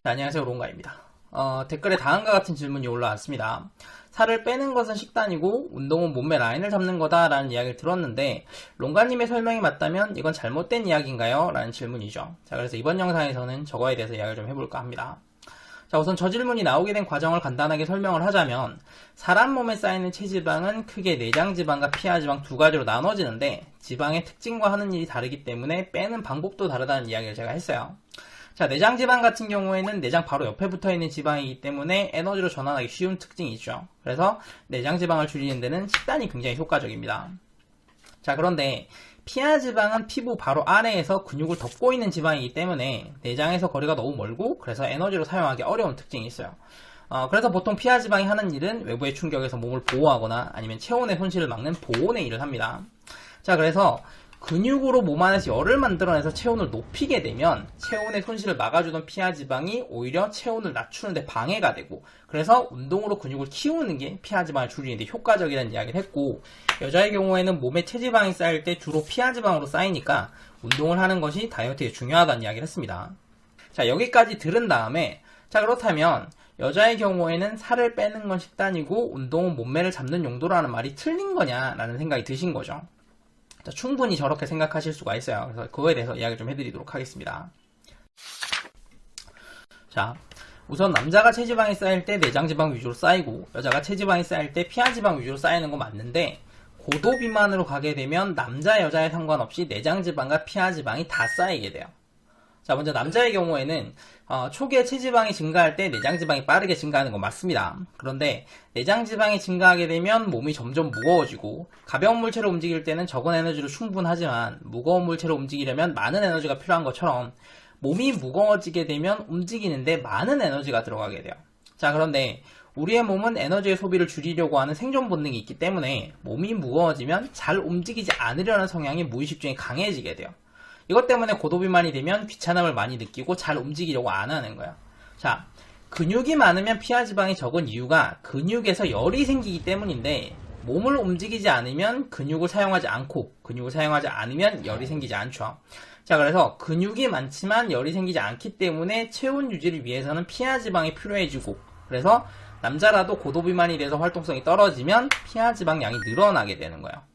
네, 안녕하세요, 롱가입니다. 댓글에 다음과 같은 질문이 올라왔습니다. 살을 빼는 것은 식단이고 운동은 몸매 라인을 잡는 거다라는 이야기를 들었는데 롱가님의 설명이 맞다면 이건 잘못된 이야기인가요? 라는 질문이죠. 자, 그래서 이번 영상에서는 저거에 대해서 이야기를 좀 해볼까 합니다. 자, 우선 저 질문이 나오게 된 과정을 간단하게 설명을 하자면 사람 몸에 쌓이는 체지방은 크게 내장지방과 피하지방 두 가지로 나눠지는데 지방의 특징과 하는 일이 다르기 때문에 빼는 방법도 다르다는 이야기를 제가 했어요. 자, 내장지방 같은 경우에는 내장 바로 옆에 붙어있는 지방이기 때문에 에너지로 전환하기 쉬운 특징이 있죠. 그래서 내장지방을 줄이는 데는 식단이 굉장히 효과적입니다. 자, 그런데 피하지방은 피부 바로 아래에서 근육을 덮고 있는 지방이기 때문에 내장에서 거리가 너무 멀고 그래서 에너지로 사용하기 어려운 특징이 있어요. 그래서 보통 피하지방이 하는 일은 외부의 충격에서 몸을 보호하거나 아니면 체온의 손실을 막는 보온의 일을 합니다. 자, 그래서 근육으로 몸 안에서 열을 만들어내서 체온을 높이게 되면 체온의 손실을 막아주던 피하지방이 오히려 체온을 낮추는데 방해가 되고 그래서 운동으로 근육을 키우는 게 피하지방을 줄이는데 효과적이라는 이야기를 했고 여자의 경우에는 몸에 체지방이 쌓일 때 주로 피하지방으로 쌓이니까 운동을 하는 것이 다이어트에 중요하다는 이야기를 했습니다. 자, 여기까지 들은 다음에 자, 그렇다면 여자의 경우에는 살을 빼는 건 식단이고 운동은 몸매를 잡는 용도라는 말이 틀린 거냐라는 생각이 드신 거죠. 자, 충분히 저렇게 생각하실 수가 있어요. 그래서 그거에 대해서 이야기 좀 해드리도록 하겠습니다. 자, 우선 남자가 체지방이 쌓일 때 내장지방 위주로 쌓이고 여자가 체지방이 쌓일 때 피하지방 위주로 쌓이는 건 맞는데 고도 비만으로 가게 되면 남자 여자에 상관없이 내장지방과 피하지방이 다 쌓이게 돼요. 자, 먼저 남자의 경우에는 초기에 체지방이 증가할 때 내장지방이 빠르게 증가하는 건 맞습니다. 그런데 내장지방이 증가하게 되면 몸이 점점 무거워지고 가벼운 물체를 움직일 때는 적은 에너지로 충분하지만 무거운 물체를 움직이려면 많은 에너지가 필요한 것처럼 몸이 무거워지게 되면 움직이는데 많은 에너지가 들어가게 돼요. 자, 그런데 우리의 몸은 에너지의 소비를 줄이려고 하는 생존 본능이 있기 때문에 몸이 무거워지면 잘 움직이지 않으려는 성향이 무의식 중에 강해지게 돼요. 이것 때문에 고도비만이 되면 귀찮음을 많이 느끼고 잘 움직이려고 안 하는 거예요. 자, 근육이 많으면 피하지방이 적은 이유가 근육에서 열이 생기기 때문인데 몸을 움직이지 않으면 근육을 사용하지 않고 근육을 사용하지 않으면 열이 생기지 않죠. 자, 그래서 근육이 많지만 열이 생기지 않기 때문에 체온 유지를 위해서는 피하지방이 필요해지고 그래서 남자라도 고도비만이 돼서 활동성이 떨어지면 피하지방 양이 늘어나게 되는 거예요.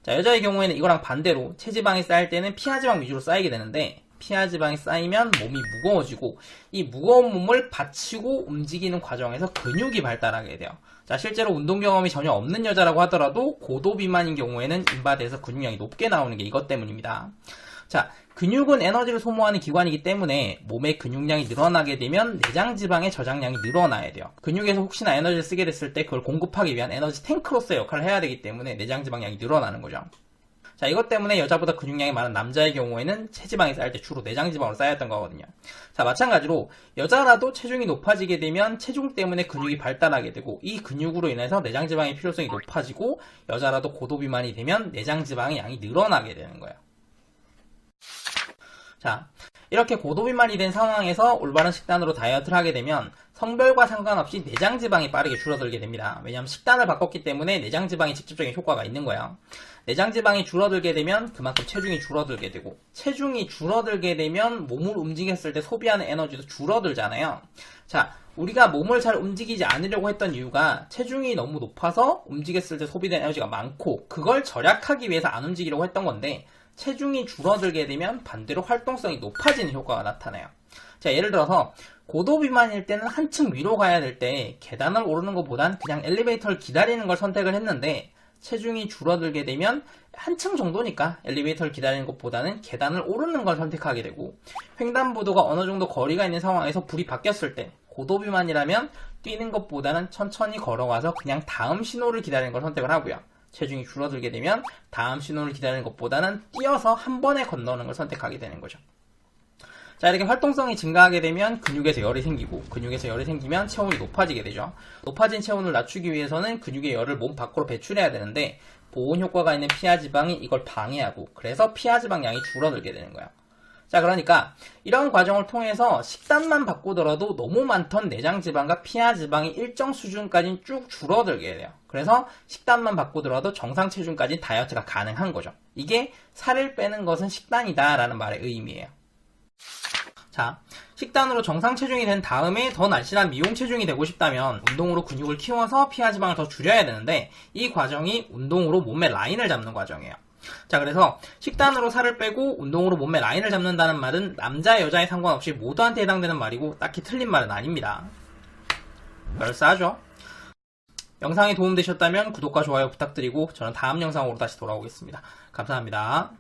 자, 여자의 경우에는 이거랑 반대로 체지방이 쌓일 때는 피하지방 위주로 쌓이게 되는데 피하지방이 쌓이면 몸이 무거워지고 이 무거운 몸을 받치고 움직이는 과정에서 근육이 발달하게 돼요. 자, 실제로 운동 경험이 전혀 없는 여자라고 하더라도 고도 비만인 경우에는 인바디에서 근육량이 높게 나오는 게 이것 때문입니다. 자, 근육은 에너지를 소모하는 기관이기 때문에 몸의 근육량이 늘어나게 되면 내장지방의 저장량이 늘어나야 돼요. 근육에서 혹시나 에너지를 쓰게 됐을 때 그걸 공급하기 위한 에너지 탱크로서의 역할을 해야 되기 때문에 내장지방량이 늘어나는 거죠. 자, 이것 때문에 여자보다 근육량이 많은 남자의 경우에는 체지방이 쌓일 때 주로 내장지방으로 쌓였던 거거든요. 자, 마찬가지로 여자라도 체중이 높아지게 되면 체중 때문에 근육이 발달하게 되고 이 근육으로 인해서 내장지방의 필요성이 높아지고 여자라도 고도비만이 되면 내장지방의 양이 늘어나게 되는 거예요. 자, 이렇게 고도비만이 된 상황에서 올바른 식단으로 다이어트를 하게 되면 성별과 상관없이 내장지방이 빠르게 줄어들게 됩니다. 왜냐하면 식단을 바꿨기 때문에 내장지방이 직접적인 효과가 있는 거예요. 내장지방이 줄어들게 되면 그만큼 체중이 줄어들게 되고 체중이 줄어들게 되면 몸을 움직였을 때 소비하는 에너지도 줄어들잖아요. 자, 우리가 몸을 잘 움직이지 않으려고 했던 이유가 체중이 너무 높아서 움직였을 때 소비된 에너지가 많고 그걸 절약하기 위해서 안 움직이려고 했던 건데 체중이 줄어들게 되면 반대로 활동성이 높아지는 효과가 나타나요. 자, 예를 들어서 고도비만일 때는 한층 위로 가야 될 때 계단을 오르는 것보단 그냥 엘리베이터를 기다리는 걸 선택을 했는데 체중이 줄어들게 되면 한층 정도니까 엘리베이터를 기다리는 것보다는 계단을 오르는 걸 선택하게 되고 횡단보도가 어느 정도 거리가 있는 상황에서 불이 바뀌었을 때 고도비만이라면 뛰는 것보다는 천천히 걸어가서 그냥 다음 신호를 기다리는 걸 선택을 하고요. 체중이 줄어들게 되면 다음 신호를 기다리는 것보다는 뛰어서 한 번에 건너는 걸 선택하게 되는 거죠. 자, 이렇게 활동성이 증가하게 되면 근육에서 열이 생기고 근육에서 열이 생기면 체온이 높아지게 되죠. 높아진 체온을 낮추기 위해서는 근육의 열을 몸 밖으로 배출해야 되는데 보온 효과가 있는 피하지방이 이걸 방해하고 그래서 피하지방 양이 줄어들게 되는 거예요. 자, 그러니까 이런 과정을 통해서 식단만 바꾸더라도 너무 많던 내장지방과 피하지방이 일정 수준까지는 쭉 줄어들게 돼요. 그래서 식단만 바꾸더라도 정상 체중까지 다이어트가 가능한 거죠. 이게 살을 빼는 것은 식단이다 라는 말의 의미예요. 자, 식단으로 정상 체중이 된 다음에 더 날씬한 미용 체중이 되고 싶다면 운동으로 근육을 키워서 피하지방을 더 줄여야 되는데 이 과정이 운동으로 몸매 라인을 잡는 과정이에요. 자, 그래서 식단으로 살을 빼고 운동으로 몸매 라인을 잡는다는 말은 남자 여자에 상관없이 모두한테 해당되는 말이고 딱히 틀린 말은 아닙니다. 그럴싸하죠? 영상이 도움되셨다면 구독과 좋아요 부탁드리고 저는 다음 영상으로 다시 돌아오겠습니다. 감사합니다.